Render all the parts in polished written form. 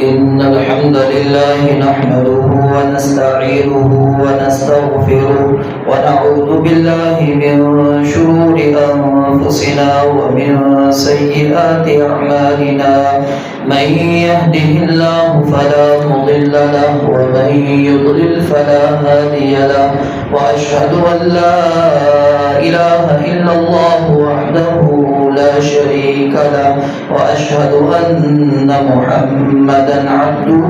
إن الحمد لله نحمده ونستعينه ونستغفره ونعوذ بالله من شرور أنفسنا ومن سيئات أعمالنا من يهده الله فلا مضل له ومن يضلل فلا هادي له وأشهد أن لا إله إلا الله وحده لا شريك له وأشهد أن محمدا عبده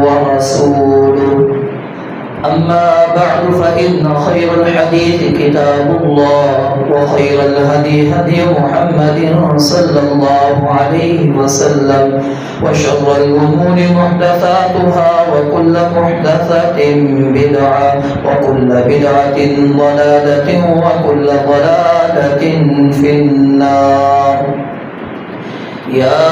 ورسوله أما بعد فإن خير الحديث كتاب الله وخير الهدي هدي محمد صلى الله عليه وسلم وشر الأمور محدثاتها وكل محدثة بدعة وكل بدعة ضلالة وكل ضلالة في النار. يا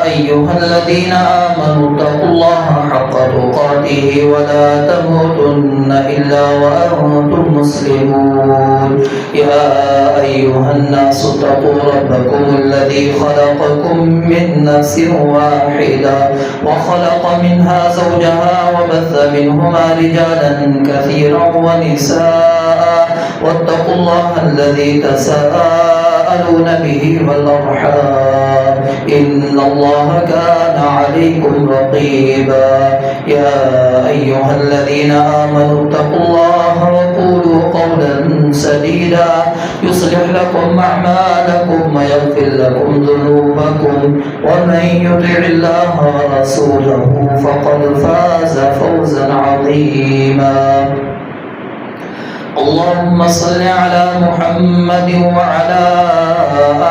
أيها الذين آمنوا اتقوا الله حق تقاته ولا تموتن إلا وأنتم مسلمون. يا أيها الناس اتقوا ربكم الذي خلقكم من نفس واحدة وخلق منها زوجها وبث منهما رجالا كثيرا ونساء واتقوا الله الذي تساءلون به والأرحام إن الله كان عليكم رقيبا. يا أيها الذين آمنوا اتقوا الله وقولوا قولا سديدا يصلح لكم أعمالكم ويغفر لكم ذنوبكم ومن يطع الله ورسوله فقد فاز فوزا عظيما. اللهم صل على محمد وعلى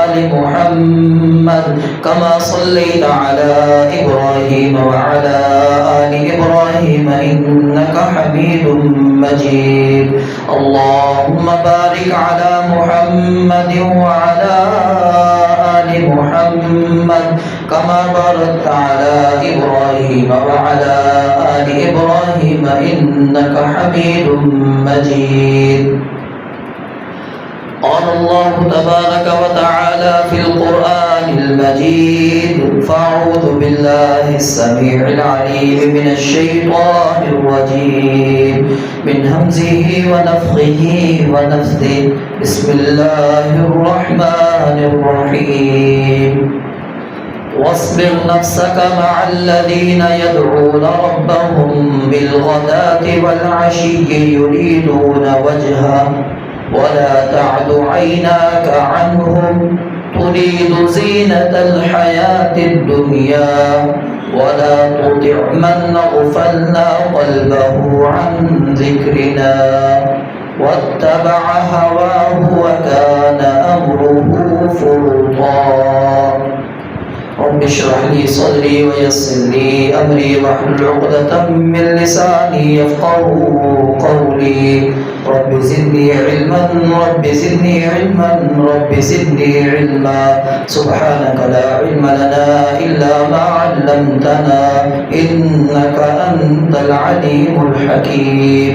آل محمد كما صليت على إبراهيم وعلى آل إبراهيم إنك حميد مجيد. اللهم بارك على محمد وعلى آل محمد كما باركت على إبراهيم وعلى آل إبراهيم إنك حميد مجيد. قال الله تبارك وتعالى في القرآن المجيد فأعوذ بالله السميع العليم من الشيطان الرجيم من همزه ونفخه ونفثه بسم الله الرحمن الرحيم. واصبر نفسك مع الذين يدعون ربهم بالغداة والعشي يريدون وجهه ولا تعد عيناك عنهم تريد زينة الحياة الدنيا ولا تطع من أغفلنا قلبه عن ذكرنا واتبع هواه وكان أمره فرطا. رب اشرح لي صدري ويسر لي أمري واحلل عقدة من لساني يفقهوا قولي. رب زدني علما رب زدني علما رب زدني علما سبحانك لا علم لنا إلا ما علمتنا إنك أنت العليم الحكيم.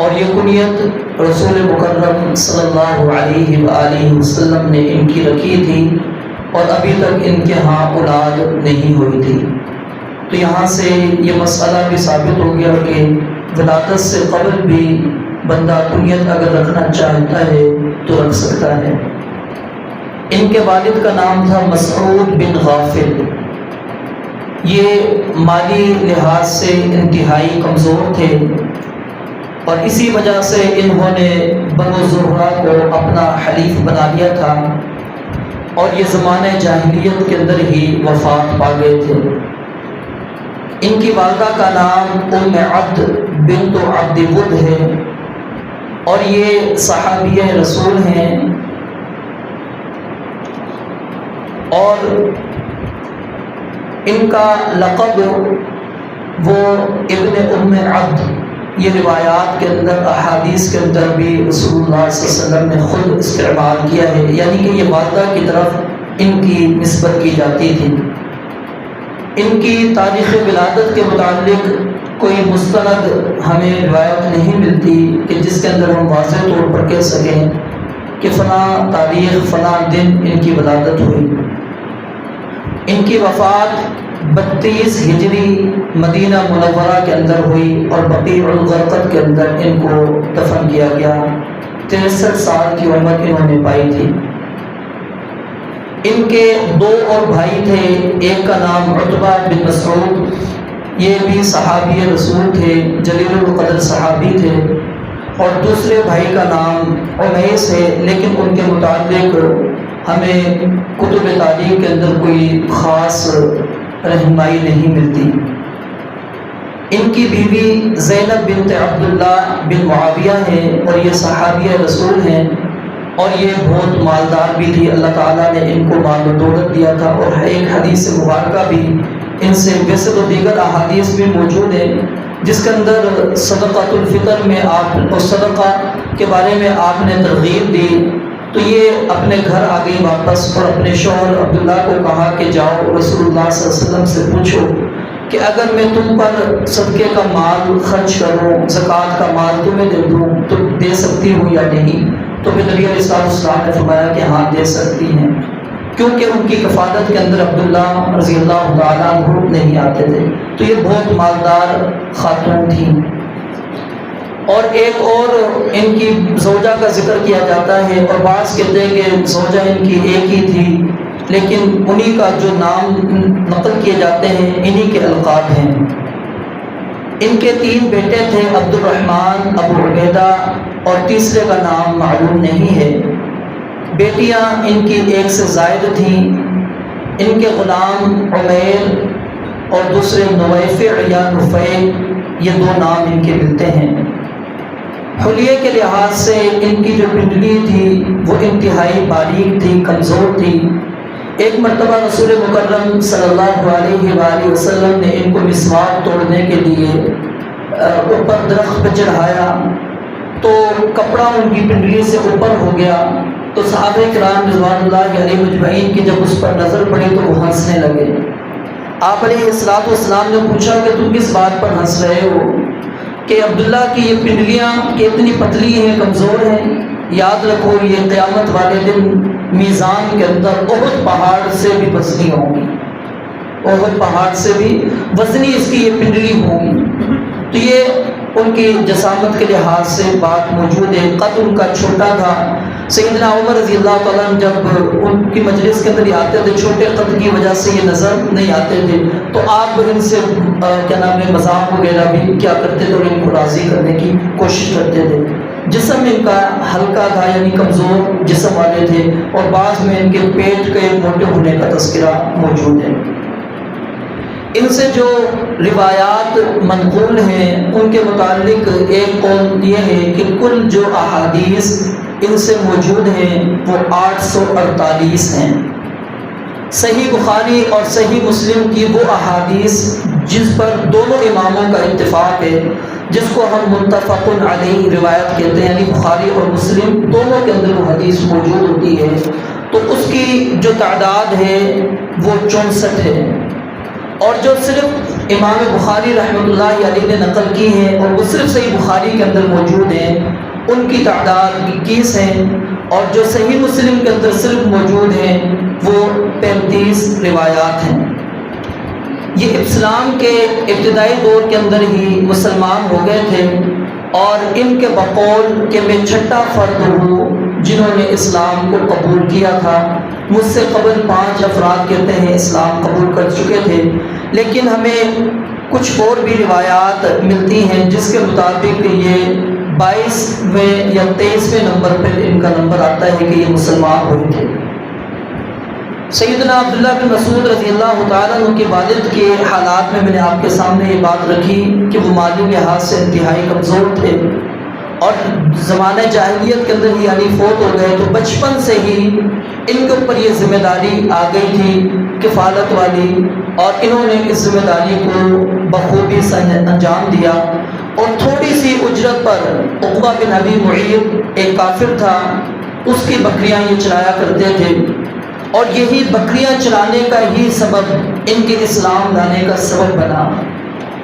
اور یہ کنیت رسول مکرم صلی اللہ علیہ وآلہ وسلم نے ان کی رکھی تھی اور ابھی تک ان کے ہاں اولاد نہیں ہوئی تھی۔ تو یہاں سے یہ مسئلہ بھی ثابت ہو گیا کہ ولادت سے قبل بھی بندہ کنیت اگر رکھنا چاہتا ہے تو رکھ سکتا ہے۔ ان کے والد کا نام تھا مسعود بن غافل۔ یہ مالی لحاظ سے انتہائی کمزور تھے اور اسی وجہ سے انہوں نے بنو زہرہ کو اپنا حلیف بنا لیا تھا اور یہ زمانہ جاہلیت کے اندر ہی وفات پا گئے تھے۔ ان کی والدہ کا نام ام عبد بنت عبد ود ہے اور یہ صحابیہ رسول ہیں، اور ان کا لقب وہ ابن ام عبد، یہ روایات کے اندر احادیث کے اندر بھی رسول اللہ صلی اللہ علیہ وسلم نے خود استعمال کیا ہے، یعنی کہ یہ والدہ کی طرف ان کی نسبت کی جاتی تھی۔ ان کی تاریخ ولادت کے متعلق کوئی مستند ہمیں روایت نہیں ملتی کہ جس کے اندر ہم واضح طور پر کہہ سکیں کہ فلاں تاریخ فلاں دن ان کی ولادت ہوئی۔ ان کی وفات 32 ہجری مدینہ منورہ کے اندر ہوئی اور بقیع الغرقد کے اندر ان کو دفن کیا گیا۔ 63 سال کی عمر انہوں نے پائی تھی۔ ان کے 2 اور بھائی تھے، ایک کا نام عتبہ بن مسعود، یہ بھی صحابی رسول تھے، جلیل القدر صحابی تھے، اور دوسرے بھائی کا نام عمیس ہے، لیکن ان کے متعلق ہمیں کتب تاریخ کے اندر کوئی خاص رہنمائی نہیں ملتی۔ ان کی بیوی زینب بنت عبداللہ بن معاویہ ہیں اور یہ صحابیہ رسول ہیں، اور یہ بہت مالدار بھی تھی، اللہ تعالیٰ نے ان کو مال و دولت دیا تھا، اور ایک حدیث مبارکہ بھی ان سے، ویسے تو دیگر احادیث بھی موجود ہیں جس کے اندر صدقۃ الفطر میں آپ اور صدقہ کے بارے میں آپ نے ترغیب دی، تو یہ اپنے گھر آ گئی واپس اور اپنے شوہر عبداللہ کو کہا کہ جاؤ رسول اللہ صلی اللہ علیہ وسلم سے پوچھو کہ اگر میں تم پر صدقے کا مال خرچ کروں، زکوٰۃ کا مال تمہیں دے دوں تو دے سکتی ہوں یا نہیں؟ تو پھر نبی علیہ السلام نے فرمایا کہ ہاں دے سکتی ہیں، کیونکہ ان کی کفالت کے اندر عبداللہ رضی اللہ تعالیٰ عنہ نہیں آتے تھے، تو یہ بہت مالدار خاتون تھیں۔ اور ایک اور ان کی زوجہ کا ذکر کیا جاتا ہے، اور بعض کہتے ہیں کہ زوجہ ان کی ایک ہی تھی، لیکن انہی کا جو نام نقل کیے جاتے ہیں انہی کے القاب ہیں۔ ان کے 3 بیٹے تھے، عبد الرحمن، ابو عبیدہ، اور تیسرے کا نام معلوم نہیں ہے۔ بیٹیاں ان کی 1 سے زائد تھیں۔ ان کے غلام عمیر اور دوسرے نویفع یا نفیع، یہ 2 نام ان کے ملتے ہیں۔ حلیے کے لحاظ سے ان کی جو پنڈلی تھی وہ انتہائی باریک تھی، کمزور تھی۔ ایک مرتبہ رسول مکرم صلی اللہ علیہ وآلہ وسلم نے ان کو مسواک توڑنے کے لیے اوپر درخت پہ چڑھایا، تو کپڑا ان کی پنڈلی سے اوپر ہو گیا، تو صحابہ کرام رضوان اللہ علیہ مجمعین کی جب اس پر نظر پڑی تو وہ ہنسنے لگے۔ آپ علیہ السلام نے پوچھا کہ تم کس بات پر ہنس رہے ہو؟ کہ عبداللہ کی یہ پنڈلیاں کہ اتنی پتلی ہیں، کمزور ہیں، یاد رکھو یہ قیامت والے دن میزان کے اندر احد پہاڑ سے بھی وزنی ہوں گی، احد پہاڑ سے بھی وزنی اس کی یہ پنڈلی ہوگی۔ تو یہ ان کی جسامت کے لحاظ سے بات موجود ہے۔ قد ان کا چھوٹا تھا۔ سیدنا عمر رضی اللہ تعالیٰ جب ان کی مجلس کے اندر آتے تھے، چھوٹے قد کی وجہ سے یہ نظر نہیں آتے تھے، تو آپ ان سے کیا نام ہے مذاق وغیرہ بھی کیا کرتے تھے اور ان کو راضی کرنے کی کوشش کرتے تھے۔ جسم ان کا ہلکا تھا، یعنی کمزور جسم والے تھے، اور بعض میں ان کے پیٹ کے موٹے ہونے کا تذکرہ موجود ہے۔ ان سے جو روایات منقول ہیں ان کے متعلق ایک قول یہ ہے کہ کل جو احادیث ان سے موجود ہیں وہ 848 ہیں۔ صحیح بخاری اور صحیح مسلم کی وہ احادیث جس پر دونوں اماموں کا اتفاق ہے، جس کو ہم متفق علیہ روایت کہتے ہیں، یعنی بخاری اور مسلم دونوں کے اندر وہ حدیث موجود ہوتی ہے، تو اس کی جو تعداد ہے وہ 64 ہے، اور جو صرف امام بخاری رحمۃ اللہ علیہ نے نقل کی ہیں اور وہ صرف صحیح بخاری کے اندر موجود ہیں، ان کی تعداد 21 ہیں، اور جو صحیح مسلم کے اندر صرف موجود ہیں وہ 35 روایات ہیں۔ یہ اسلام کے ابتدائی دور کے اندر ہی مسلمان ہو گئے تھے، اور ان کے بقول کہ میں چھٹا فرد ہوں جنہوں نے اسلام کو قبول کیا تھا۔ مجھ سے قبل 5 افراد کہتے ہیں اسلام قبول کر چکے تھے، لیکن ہمیں کچھ اور بھی روایات ملتی ہیں جس کے مطابق یہ 22ویں یا 23ویں نمبر پہ ان کا نمبر آتا ہے کہ یہ مسلمان ہوئے تھے۔ سیدنا عبداللہ بن مسعود رضی اللہ تعالیٰ عنہ کے والد کے حالات میں نے آپ کے سامنے یہ بات رکھی کہ وہ مالی لحاظ سے انتہائی کمزور تھے، اور زمانہ جاہلیت کے اندر ہی یعنی فوت ہو گئے، تو بچپن سے ہی ان کے اوپر یہ ذمہ داری آ گئی تھی کفالت والی، اور انہوں نے اس ذمہ داری کو بخوبی سے انجام دیا۔ اور تھوڑی سی اجرت پر عقبہ بن ابی معیط ایک کافر تھا، اس کی بکریاں یہ چلایا کرتے تھے، اور یہی بکریاں چلانے کا ہی سبب ان کے اسلام لانے کا سبب بنا۔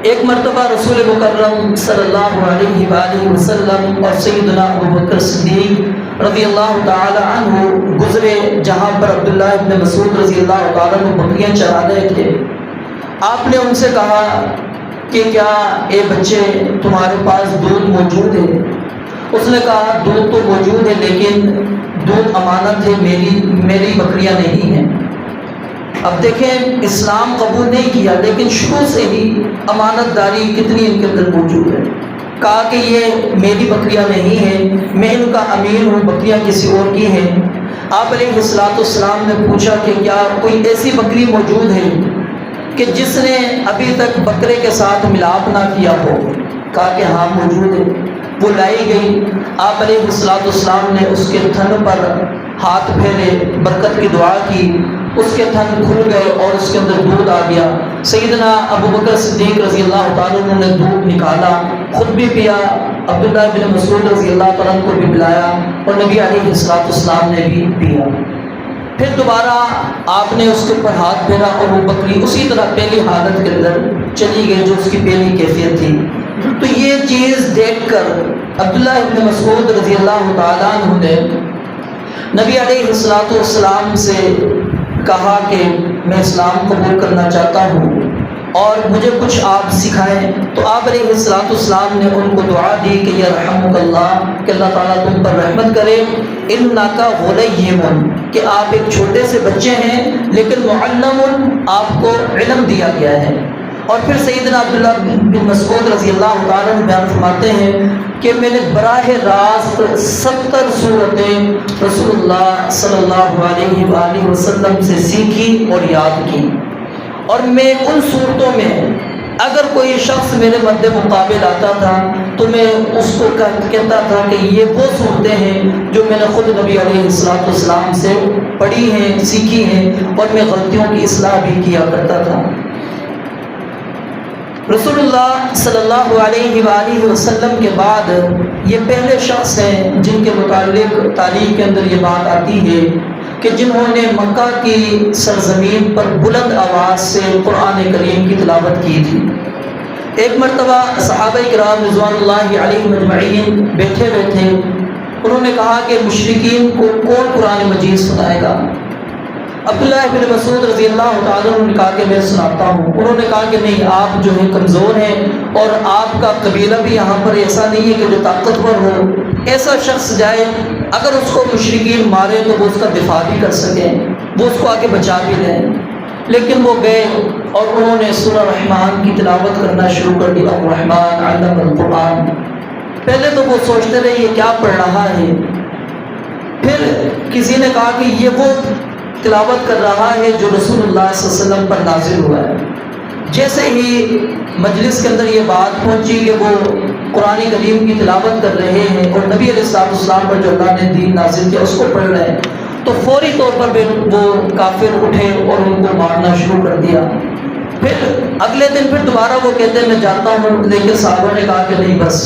ایک مرتبہ رسول مکرم صلی اللہ علیہ وآلہ وسلم اور سیدنا ابوبکر صدیق رضی اللہ تعالی عنہ گزرے جہاں پر عبداللہ ابن مسعود رضی اللہ تعالیٰ عنہ بکریاں چرا رہے تھے۔ آپ نے ان سے کہا کہ کیا اے بچے تمہارے پاس دودھ موجود ہے؟ اس نے کہا دودھ تو موجود ہے، لیکن دودھ امانت ہے، میری بکریاں نہیں ہیں۔ اب دیکھیں اسلام قبول نہیں کیا، لیکن شروع سے ہی امانت داری کتنی ان کے اندر موجود ہے۔ کہا کہ یہ میری بکریاں نہیں ہیں، میں ان کا امیر ہوں، بکریاں کسی اور کی ہیں۔ آپ علیہ السلام نے پوچھا کہ کیا کوئی ایسی بکری موجود ہے کہ جس نے ابھی تک بکرے کے ساتھ ملاپ نہ کیا ہو؟ کہا کہ ہاں موجود ہے۔ وہ لائی گئی، آپ علیہ السلام نے اس کے تھن پر ہاتھ پھیرے، برکت کی دعا کی، اس کے تھن کھل گئے اور اس کے اندر دودھ آ گیا۔ سیدنا ابوبکر صدیق رضی اللہ تعالیٰ عنہ نے دودھ نکالا، خود بھی پیا، عبداللہ بن مسعود رضی اللہ تعالیٰ عنہ کو بھی پلایا، اور نبی علیہ السلام نے بھی پیا۔ پھر دوبارہ آپ نے اس کے اوپر ہاتھ پھیرا اور وہ بکری اسی طرح پہلی حالت کے اندر چلی گئی جو اس کی پہلی کیفیت تھی۔ تو یہ چیز دیکھ کر عبداللہ ابن مسعود رضی اللہ تعالیٰ عنہ نے نبی علیہ السلام سے کہا کہ میں اسلام قبول کرنا چاہتا ہوں اور مجھے کچھ آپ سکھائیں۔ تو آپ علیہ السلام نے ان کو دعا دی کہ یرحمک اللہ، کہ اللہ تعالیٰ تم پر رحمت کرے، انک غلیم، کہ آپ ایک چھوٹے سے بچے ہیں لیکن معلم، آپ کو علم دیا گیا ہے۔ اور پھر سیدنا عبداللہ بن مسعود رضی اللہ تعالیٰ عنہ بیان فرماتے ہیں کہ میں نے براہ راست 70 صورتیں رسول اللہ صلی اللہ علیہ وآلہ وسلم سے سیکھی اور یاد کی، اور میں ان صورتوں میں اگر کوئی شخص میرے مد مقابل آتا تھا تو میں اس کو کہتا تھا کہ یہ وہ صورتیں ہیں جو میں نے خود نبی علیہ السلام سے پڑھی ہیں، سیکھی ہیں، اور میں غلطیوں کی اصلاح بھی کیا کرتا تھا۔ رسول اللہ صلی اللہ علیہ وآلہ وسلم کے بعد یہ پہلے شخص ہیں جن کے متعلق تاریخ کے اندر یہ بات آتی ہے کہ جنہوں نے مکہ کی سرزمین پر بلند آواز سے قرآن کریم کی تلاوت کی تھی۔ ایک مرتبہ صحابہ کرام رضوان اللہ علیہم اجمعین بیٹھے ہوئے تھے، انہوں نے کہا کہ مشرکین کو کون قرآن مجید سنائے گا؟ عبداللہ بن مسعود رضی اللہ تعالیٰ عنہ نے کہا کہ میں سناتا ہوں۔ انہوں نے کہا کہ نہیں، آپ جو ہیں کمزور ہیں، اور آپ کا قبیلہ بھی یہاں پر ایسا نہیں ہے کہ جو طاقتور ہو، ایسا شخص جائے اگر اس کو مشرکین مارے تو وہ اس کا دفاع بھی کر سکیں، وہ اس کو آگے بچا بھی لیں۔ لیکن وہ گئے اور انہوں نے سورہ رحمان کی تلاوت کرنا شروع کر دی، الرحمن علم القرآن۔ پہلے تو وہ سوچتے رہے یہ کیا پڑھ رہا ہے، پھر کسی نے کہا کہ یہ وہ تلاوت کر رہا ہے جو رسول اللہ صلی اللہ علیہ وسلم پر نازل ہوا ہے۔ جیسے ہی مجلس کے اندر یہ بات پہنچی کہ وہ قرآن کریم کی تلاوت کر رہے ہیں اور نبی علیہ السلام پر جو اللہ نے دین نازل کیا اس کو پڑھ رہے ہیں، تو فوری طور پر وہ کافر اٹھے اور ان کو مارنا شروع کر دیا۔ پھر اگلے دن پھر دوبارہ وہ کہتے ہیں میں جاتا ہوں، لیکن صحابہ نے کہا کہ نہیں، بس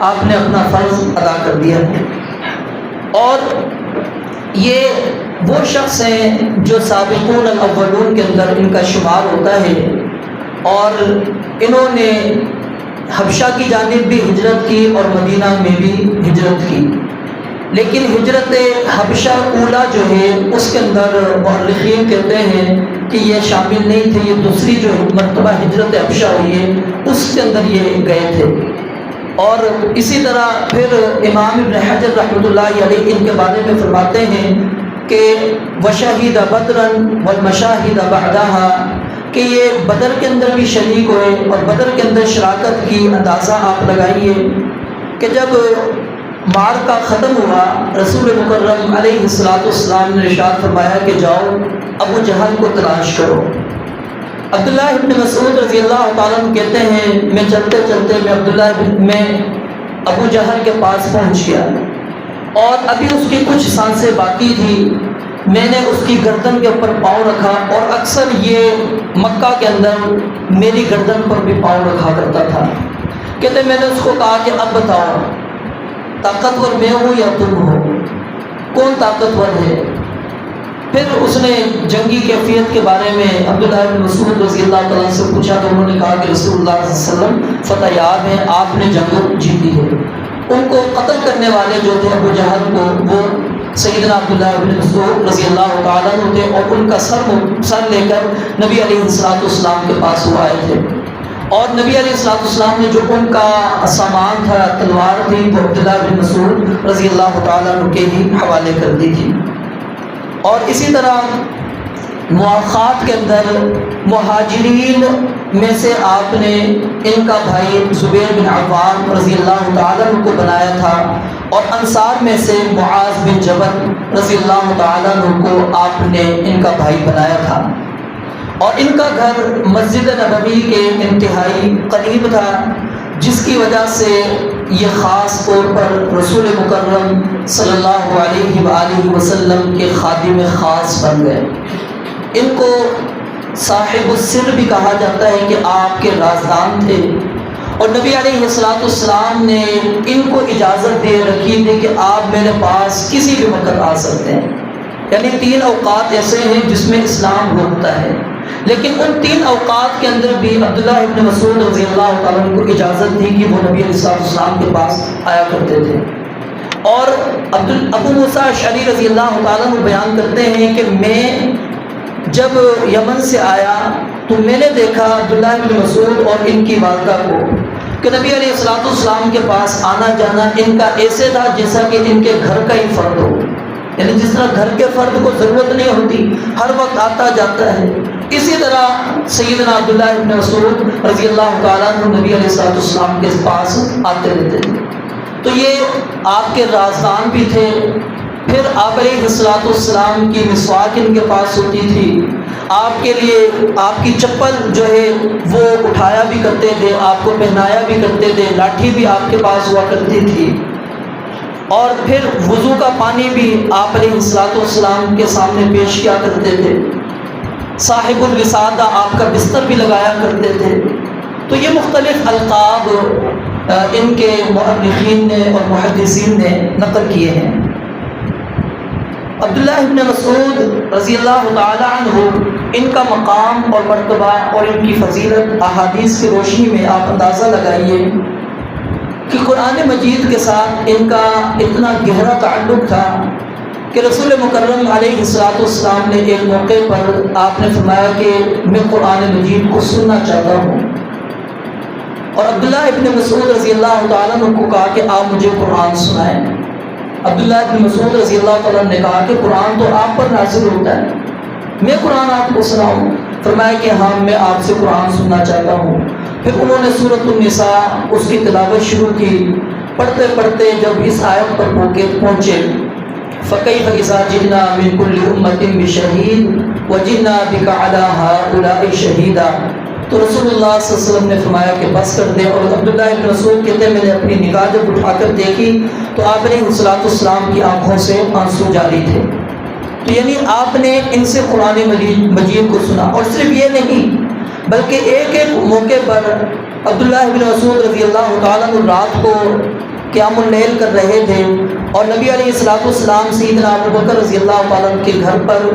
آپ نے اپنا فرض ادا کر دیا۔ اور یہ وہ شخص ہیں جو سابقون الاولون کے اندر ان کا شمار ہوتا ہے، اور انہوں نے حبشہ کی جانب بھی ہجرت کی اور مدینہ میں بھی ہجرت کی، لیکن ہجرت حبشہ اولا جو ہے اس کے اندر مورخین کہتے ہیں کہ یہ شامل نہیں تھے، یہ دوسری جو مرتبہ ہجرت حبشہ ہوئی ہے اس کے اندر یہ گئے تھے۔ اور اسی طرح پھر امام ابن حجر رحمۃ اللہ علیہ ان کے بارے میں فرماتے ہیں کہ وشہد بدرا والمشاہد بعدہا، کہ یہ بدر کے اندر بھی شریک ہوئے اور بدر کے اندر شراکت کی اندازہ آپ لگائیے کہ جب معرکہ ختم ہوا رسول مکرم علیہ السلام نے ارشاد فرمایا کہ جاؤ ابو جہل کو تلاش کرو۔ عبداللہ ابن مسعود رضی اللہ تعالیٰ عنہ کہتے ہیں میں چلتے چلتے میں ابو جہل کے پاس پہنچ گیا اور ابھی اس کی کچھ سانسیں باقی تھی، میں نے اس کی گردن کے اوپر پاؤں رکھا اور اکثر یہ مکہ کے اندر میری گردن پر بھی پاؤں رکھا کرتا تھا۔ کہتے میں نے اس کو کہا کہ اب بتاؤ طاقتور میں ہوں یا تم ہو، کون طاقتور ہے؟ پھر اس نے جنگی کیفیت کے بارے میں عبداللہ بن مسعود رضی اللہ تعالیٰ سے پوچھا تو انہوں نے کہا کہ رسول اللہ صلی اللہ علیہ وسلم فتح یاب ہیں، آپ نے جنگ جیتی ہے۔ ان کو قتل کرنے والے جو تھے ابو جہل کو وہ سیدنا عبداللہ بن مسعود رضی اللہ تعالیٰ عنہ تھے اور ان کا سر لے کر نبی علیہ السلام کے پاس وہ آئے تھے، اور نبی علیہ السلام نے جو ان کا سامان تھا تلوار تھی وہ عبداللہ بن مسعود رضی اللہ تعالیٰ عنہ کے ہی حوالے کر دی تھی۔ اور اسی طرح مواخات کے اندر مہاجرین میں سے آپ نے ان کا بھائی زبیر بن عوام رضی اللہ تعالیٰ عنہ کو بنایا تھا، اور انصار میں سے معاذ بن جبل رضی اللہ تعالیٰ عنہ کو آپ نے ان کا بھائی بنایا تھا، اور ان کا گھر مسجد نبوی کے انتہائی قریب تھا، جس کی وجہ سے یہ خاص طور پر رسول مکرم صلی اللہ علیہ وآلہ وسلم کے خادم خاص بن گئے۔ ان کو صاحب السر بھی کہا جاتا ہے کہ آپ کے رازدان تھے، اور نبی علیہ السلام نے ان کو اجازت دے رکھی تھی کہ آپ میرے پاس کسی بھی وقت آ سکتے ہیں، یعنی 3 اوقات ایسے ہیں جس میں اسلام ہوتا ہے، لیکن ان 3 اوقات کے اندر بھی عبداللہ ابن مسعود رضی اللہ تعالیٰ عنہ کو اجازت تھی کہ وہ نبی علیہ السلام کے پاس آیا کرتے تھے۔ اور ابو موسیٰ اشعری رضی اللہ تعالیٰ عنہ بیان کرتے ہیں کہ میں جب یمن سے آیا تو میں نے دیکھا عبداللہ ابن مسعود اور ان کی والدہ کو کہ نبی علیہ السلام کے پاس آنا جانا ان کا ایسے تھا جیسا کہ ان کے گھر کا ہی فرد ہو، یعنی جس طرح گھر کے فرد کو ضرورت نہیں ہوتی ہر وقت آتا جاتا ہے، اسی طرح سیدنا عبداللہ ابن مسعود رضی اللہ تعالیٰ عنہ نبی علیہ السلام کے پاس آتے رہتے تھے۔ تو یہ آپ کے رازدان بھی تھے۔ پھر آپ علیہ السلام کی مسواک ان کے پاس ہوتی تھی، آپ کے لیے آپ کی چپل جو ہے وہ اٹھایا بھی کرتے تھے، آپ کو پہنایا بھی کرتے تھے، لاٹھی بھی آپ کے پاس ہوا کرتی تھی، اور پھر وضو کا پانی بھی آپ علیہ السلام کے سامنے پیش کیا کرتے تھے، صاحب الوسادہ آپ کا بستر بھی لگایا کرتے تھے۔ تو یہ مختلف القاب ان کے مؤرخین نے اور محدثین نے نقل کیے ہیں۔ عبداللہ ابن مسعود رضی اللہ تعالی عنہ ان کا مقام اور مرتبہ اور ان کی فضیلت احادیث کی روشنی میں آپ اندازہ لگائیے کہ قرآن مجید کے ساتھ ان کا اتنا گہرا تعلق تھا کہ رسول مکرم علیہ السلام نے ایک موقع پر آپ نے فرمایا کہ میں قرآن مجید کو سننا چاہتا ہوں، اور عبداللہ ابن مسعود رضی اللہ تعالیٰ عنہ کو کہا کہ آپ مجھے قرآن سنائیں۔ عبداللہ ابن مسعود رضی اللہ تعالیٰ نے کہا کہ قرآن تو آپ پر نازل ہوتا ہے، میں قرآن آپ کو سناؤں؟ فرمایا کہ ہاں میں آپ سے قرآن سننا چاہتا ہوں۔ پھر انہوں نے سورۃ النساء اس کی تلاوت شروع کی، پڑھتے پڑھتے جب اس آیت پر پہنچے فَكَيْفَ إِذَا جِئْنَا مِنْ كُلِّ أُمَّةٍ بِشَهِيدٍ وَجِئْنَا بِكَ عَلَى هَؤُلَاءِ شَهِيدًا، تو رسول اللہ صلی اللہ علیہ وسلم نے فرمایا کہ بس کر دے۔ اور عبداللہ ابن مسعود کہتے ہیں میں نے اپنی نگاہ جب اٹھا کر دیکھی تو آپ علیہ السلام کی آنکھوں سے آنسو جاری تھے۔ تو یعنی آپ نے ان سے قرآن مجید کو سنا، اور صرف یہ نہیں بلکہ ایک ایک موقع پر عبداللہ ابن مسعود رضی اللہ تعالیٰ عنہ رات کو قیام اللیل کر رہے تھے، اور نبی علیہ السلام سیدنا ابوبکر رضی اللہ تعالیٰ عنہ کے گھر پر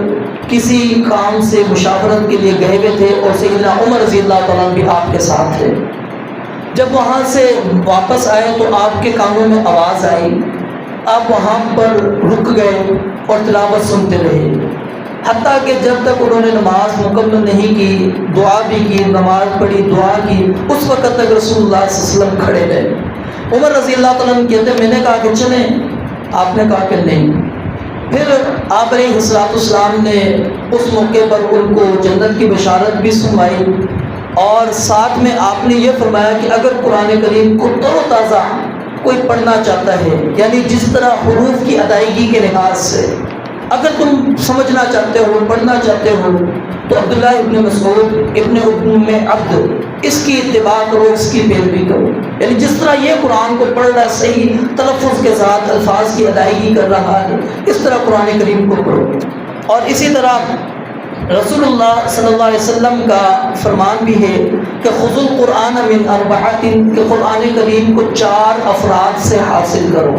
کسی کام سے مشاورت کے لیے گئے ہوئے تھے، اور سیدنا عمر رضی اللہ تعالیٰ عنہ بھی آپ کے ساتھ تھے۔ جب وہاں سے واپس آئے تو آپ کے کانوں میں آواز آئی، آپ وہاں پر رک گئے اور تلاوت سنتے رہے، حتیٰ کہ جب تک انہوں نے نماز مکمل نہیں کی، دعا بھی کی، نماز پڑھی، دعا کی، اس وقت تک رسول اللہ صلی اللہ علیہ وسلم کھڑے رہے۔ عمر رضی اللہ تعالیٰ عنہ کہتے ہیں میں نے کہا کہ چلیں، آپ نے کہا کہ نہیں۔ پھر آپ علیہ السلام نے اس موقع پر ان کو جنت کی بشارت بھی سنوائی، اور ساتھ میں آپ نے یہ فرمایا کہ اگر قرآن کریم کو تر و تازہ کوئی پڑھنا چاہتا ہے، یعنی جس طرح حروف کی ادائیگی کے لحاظ سے اگر تم سمجھنا چاہتے ہو، پڑھنا چاہتے ہو، تو عبداللہ ابن مسعود ابن ام عبد اس کی اتباع کرو، اس کی پیروی کرو، یعنی جس طرح یہ قرآن کو پڑھ رہا ہے، صحیح تلفظ کے ساتھ الفاظ کی ادائیگی کر رہا ہے، اس طرح قرآن کریم کو پڑھو۔ اور اسی طرح رسول اللہ صلی اللہ علیہ وسلم کا فرمان بھی ہے کہ خذوا القرآن من اربعۃ، کہ قرآن کریم کو 4 افراد سے حاصل کرو،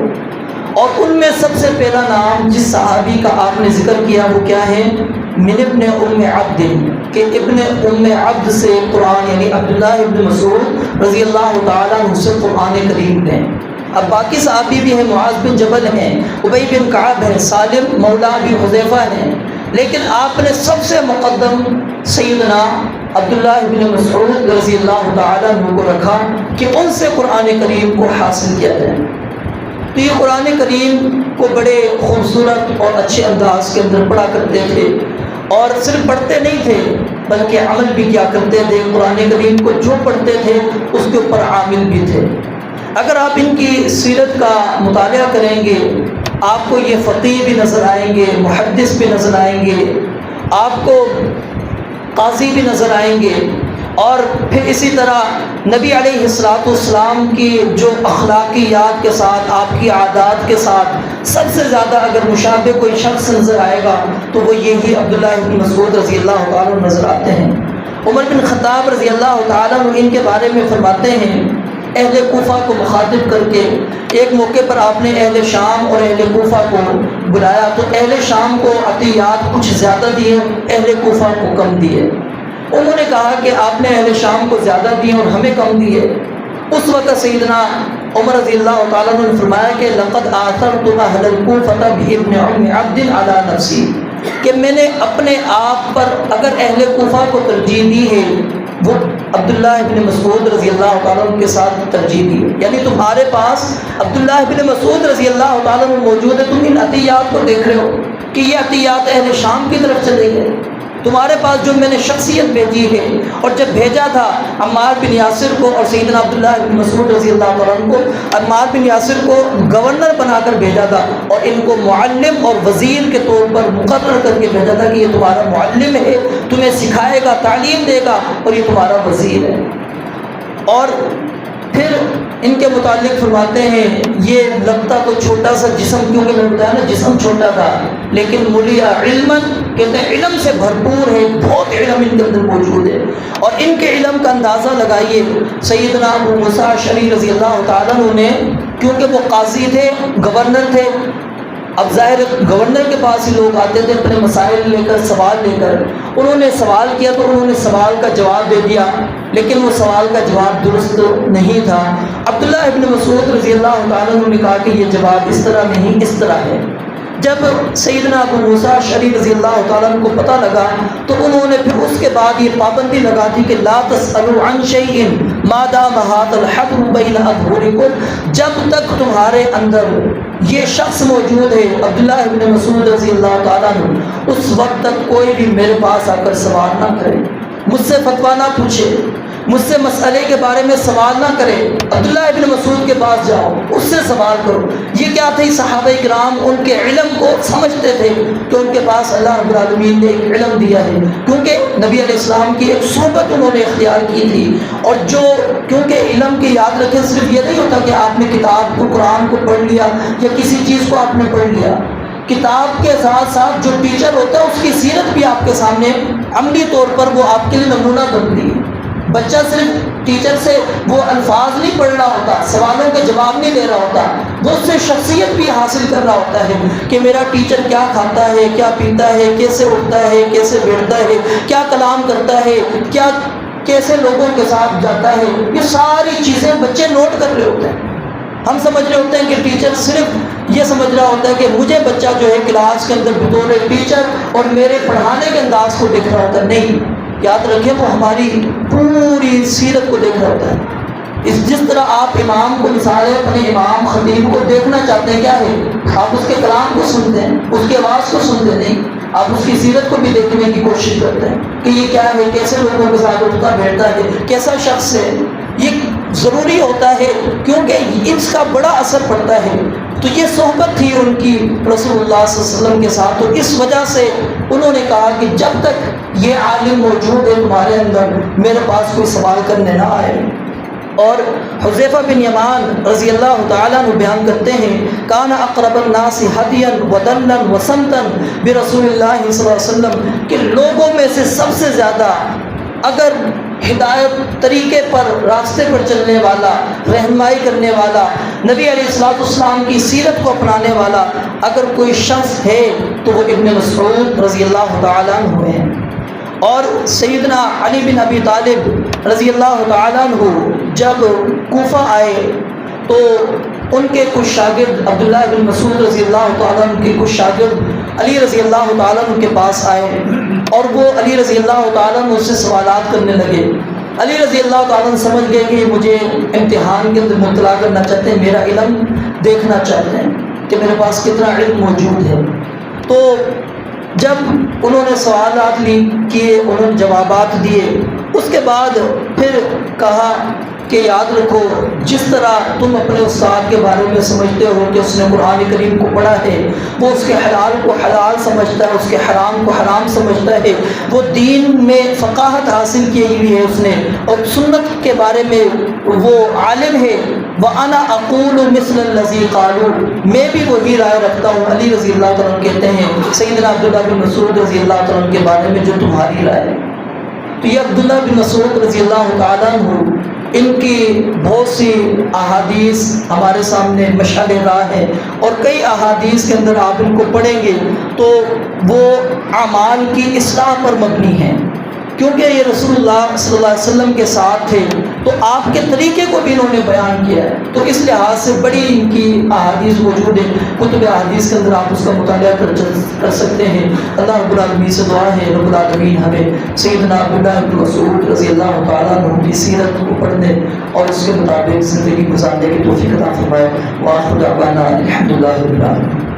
اور ان میں سب سے پہلا نام جس صحابی کا آپ نے ذکر کیا وہ کیا ہے؟ من ابن ام عبد، کہ ابن ام عبد سے قرآن، یعنی عبداللہ ابن مسعود رضی اللہ تعالیٰ عنہ سے قرآن کریم لیں۔ اب باقی صحابی بھی ہیں، معاذ بن جبل ہیں، ابی بن کعب ہیں، سالم مولا ابی حذیفہ ہیں، لیکن آپ نے سب سے مقدم سیدنا عبداللہ ابن مسعود رضی اللہ تعالیٰ عنہ کو رکھا کہ ان سے قرآن کریم کو حاصل کیا جائے۔ تو یہ قرآن کریم کو بڑے خوبصورت اور اچھے انداز کے اندر پڑھا کرتے تھے، اور صرف پڑھتے نہیں تھے بلکہ عمل بھی کیا کرتے تھے۔ قرآن کریم کو جو پڑھتے تھے اس کے اوپر عامل بھی تھے۔ اگر آپ ان کی سیرت کا مطالعہ کریں گے، آپ کو یہ فقیہ بھی نظر آئیں گے، محدث بھی نظر آئیں گے، آپ کو قاضی بھی نظر آئیں گے، اور پھر اسی طرح نبی علیہ السلام کی جو اخلاقیات کے ساتھ، آپ کی عادات کے ساتھ سب سے زیادہ اگر مشابہ کوئی شخص نظر آئے گا تو وہ یہی عبداللہ بن مسعود رضی اللہ تعالیٰ عنہ نظر آتے ہیں۔ عمر بن خطاب رضی اللہ تعالیٰ عنہ ان کے بارے میں فرماتے ہیں، اہل کوفہ کو مخاطب کر کے ایک موقع پر آپ نے اہل شام اور اہل کوفہ کو بلایا، تو اہل شام کو عطیات کچھ زیادہ دیے، اہل کوفہ کو کم دیے۔ انہوں نے کہا کہ آپ نے اہل شام کو زیادہ دیے اور ہمیں کم دیے۔ اس وقت سیدنا عمر رضی اللہ تعالیٰ عنہ نے فرمایا کہ لقد آثرت اہل الکوفۃ بابن ام عبد علی نفسی، کہ میں نے اپنے آپ پر اگر اہل کوفہ کو ترجیح دی ہے، وہ عبداللہ ابن مسعود رضی اللہ تعالیٰ عنہ کے ساتھ ترجیح دی، یعنی تمہارے پاس عبداللہ ابن مسعود رضی اللہ تعالیٰ عنہ موجود ہے، تم ان عطیات کو دیکھ رہے ہو کہ یہ عطیات اہل شام کی طرف چلے گئے۔ تمہارے پاس جو میں نے شخصیت بھیجی ہے، اور جب بھیجا تھا عمار بن یاسر کو اور سیدنا عبداللہ بن مسعود رضی اللہ تعالیٰ عنہ کو، عمار بن یاسر کو گورنر بنا کر بھیجا تھا، اور ان کو معلم اور وزیر کے طور پر مقرر کر کے بھیجا تھا کہ یہ تمہارا معلم ہے، تمہیں سکھائے گا، تعلیم دے گا، اور یہ تمہارا وزیر ہے۔ اور پھر ان کے متعلق فرماتے ہیں یہ لگتا تو چھوٹا سا جسم، کیونکہ میں نے بتایا نا جسم چھوٹا تھا، لیکن ملیا علم، کہتے ہیں علم سے بھرپور ہے، بہت علم ان کے اندر موجود ہے۔ اور ان کے علم کا اندازہ لگائیے، سیدنا ابو موسیٰ اشعری رضی اللہ تعالیٰ عنہ نے، کیونکہ وہ قاضی تھے، گورنر تھے، اب ظاہر گورنر کے پاس ہی لوگ آتے تھے اپنے مسائل لے کر، سوال لے کر، انہوں نے سوال کیا تو انہوں نے سوال کا جواب دے دیا، لیکن وہ سوال کا جواب درست نہیں تھا۔ عبداللہ ابن مسعود رضی اللہ تعالیٰ عنہ نے کہا کہ یہ جواب اس طرح نہیں، اس طرح ہے۔ جب سیدنا ابو موسیٰ اشعری رضی اللہ تعالیٰ عنہ کو پتہ لگا تو انہوں نے پھر اس کے بعد یہ پابندی لگا دی کہ لا تسألوا عن شيء ما دام هذا الحبر بين أظهركم، جب تک تمہارے اندر یہ شخص موجود ہے عبداللہ ابن مسعود رضی اللہ تعالیٰ عنہ، اس وقت تک کوئی بھی میرے پاس آ کر سوال نہ کرے، مجھ سے فتویٰ نہ پوچھے، مجھ سے مسئلے کے بارے میں سوال نہ کرے، عبداللہ ابن مسعود کے پاس جاؤ، اس سے سوال کرو۔ یہ کیا تھی؟ صحابہ کرام ان کے علم کو سمجھتے تھے کہ ان کے پاس اللہ رب العالمین نے ایک علم دیا ہے، کیونکہ نبی علیہ السلام کی ایک صحبت انہوں نے اختیار کی تھی۔ اور جو کیونکہ علم کی یاد رکھیں، صرف یہ نہیں ہوتا کہ آپ نے کتاب کو، قرآن کو پڑھ لیا یا کسی چیز کو آپ نے پڑھ لیا، کتاب کے ساتھ ساتھ جو ٹیچر ہوتا ہے اس کی سیرت بھی آپ کے سامنے عملی طور پر وہ آپ کے لیے نمونہ بنتی ہے۔ بچہ صرف ٹیچر سے وہ الفاظ نہیں پڑھ رہا ہوتا، سوالوں کے جواب نہیں دے رہا ہوتا، وہ اس سے شخصیت بھی حاصل کر رہا ہوتا ہے کہ میرا ٹیچر کیا کھاتا ہے، کیا پیتا ہے، کیسے اٹھتا ہے، کیسے بیٹھتا ہے، کیا کلام کرتا ہے، کیا کیسے لوگوں کے ساتھ جاتا ہے، یہ ساری چیزیں بچے نوٹ کر رہے ہوتے ہیں۔ ہم سمجھ رہے ہوتے ہیں کہ ٹیچر صرف یہ سمجھ رہا ہوتا ہے کہ مجھے بچہ جو ہے کلاس کے اندر بطور ٹیچر اور میرے پڑھانے کے انداز کو دیکھ رہا ہوتا ہے۔ نہیں، یاد رکھیں وہ ہماری پوری سیرت کو دیکھ رہا ہوتا ہے۔ جس طرح آپ امام کو مثال اپنے امام خطیب کو دیکھنا چاہتے ہیں، کیا ہے آپ اس کے کلام کو سنتے ہیں، اس کی آواز کو سنتے نہیں، آپ اس کی سیرت کو بھی دیکھنے کی کوشش کرتے ہیں کہ یہ کیا ہے، کیسے لوگوں کے ساتھ اٹھتا بیٹھتا ہے، کیسا شخص ہے۔ یہ ضروری ہوتا ہے کیونکہ اس کا بڑا اثر پڑتا ہے۔ تو یہ صحبت تھی ان کی رسول اللہ صلی اللہ علیہ وسلم کے ساتھ، تو اس وجہ سے انہوں نے کہا کہ جب تک یہ عالم موجود ہے تمہارے اندر، میرے پاس کوئی سوال کرنے نہ آئے۔ اور حذیفہ بن یمان رضی اللہ تعالیٰ عنہ بیان کرتے ہیں، کان اقرب الناس ہدیا ودنا وسمتا برسول اللہ صلی اللہ علیہ وسلم، کہ لوگوں میں سے سب سے زیادہ اگر ہدایت طریقے پر، راستے پر چلنے والا، رہنمائی کرنے والا، نبی علیہ الصلوۃ والسلام کی سیرت کو اپنانے والا اگر کوئی شخص ہے تو وہ ابن مسعود رضی اللہ تعالیٰ عنہ ہیں۔ اور سیدنا علی بن ابی طالب رضی اللہ تعالیٰ عنہ جب کوفہ آئے تو ان کے کچھ شاگرد عبداللہ بن مسعود رضی اللہ تعالیٰ عنہ کے کچھ شاگرد علی رضی اللہ تعالیٰ عنہ کے پاس آئے اور وہ علی رضی اللہ تعالیٰ عنہ سے سوالات کرنے لگے۔ علی رضی اللہ تعالیٰ عنہ سمجھ گئے کہ مجھے امتحان کے اندر مبتلا کرنا چاہتے ہیں، میرا علم دیکھنا چاہتے ہیں کہ میرے پاس کتنا علم موجود ہے۔ تو جب انہوں نے سوالات کیے، انہوں نے جوابات دیے، اس کے بعد پھر کہا کہ یاد رکھو جس طرح تم اپنے استاد کے بارے میں سمجھتے ہو کہ اس نے قرآن کریم کو پڑھا ہے، وہ اس کے حلال کو حلال سمجھتا ہے، اس کے حرام کو حرام سمجھتا ہے، وہ دین میں فقاہت حاصل کی ہوئی ہے اس نے، اور سنت کے بارے میں وہ عالم ہے۔ وَأَنَا أَقُولُ مِثْلَ الَّذِي قَالُوا، میں بھی وہی رائے رکھتا ہوں۔ علی رضی اللہ تعالیٰ عنہ کہتے ہیں سیدنا عبداللہ بن مسعود رضی اللہ تعالیٰ عنہ کے بارے میں جو تمہاری رائے ہے۔ تو یہ عبداللہ بن مسعود رضی اللہ تعالیٰ عنہ، ان کی بہت سی احادیث ہمارے سامنے مشعل راہ ہے، اور کئی احادیث کے اندر آپ ان کو پڑھیں گے تو وہ اعمال کی اصلاح پر مبنی ہیں، کیونکہ یہ رسول اللہ صلی اللہ علیہ وسلم کے ساتھ تھے تو آپ کے طریقے کو بھی انہوں نے بیان کیا ہے۔ تو اس لحاظ سے بڑی ان کی احادیث موجود ہے، کتب احادیث کے اندر آپ اس کا مطالعہ کر سکتے ہیں۔ اللہ رب العالمین سے دعا ہے رب العالمین ہمیں سیدنا عبداللہ بن مسعود رضی اللہ تعالیٰ عنہ کی سیرت کو پڑھنے اور اس کے مطابق زندگی گزارنے کی توفیق عطا فرمائے۔ وآخر دعوانا الحمد للہ رب العالمین۔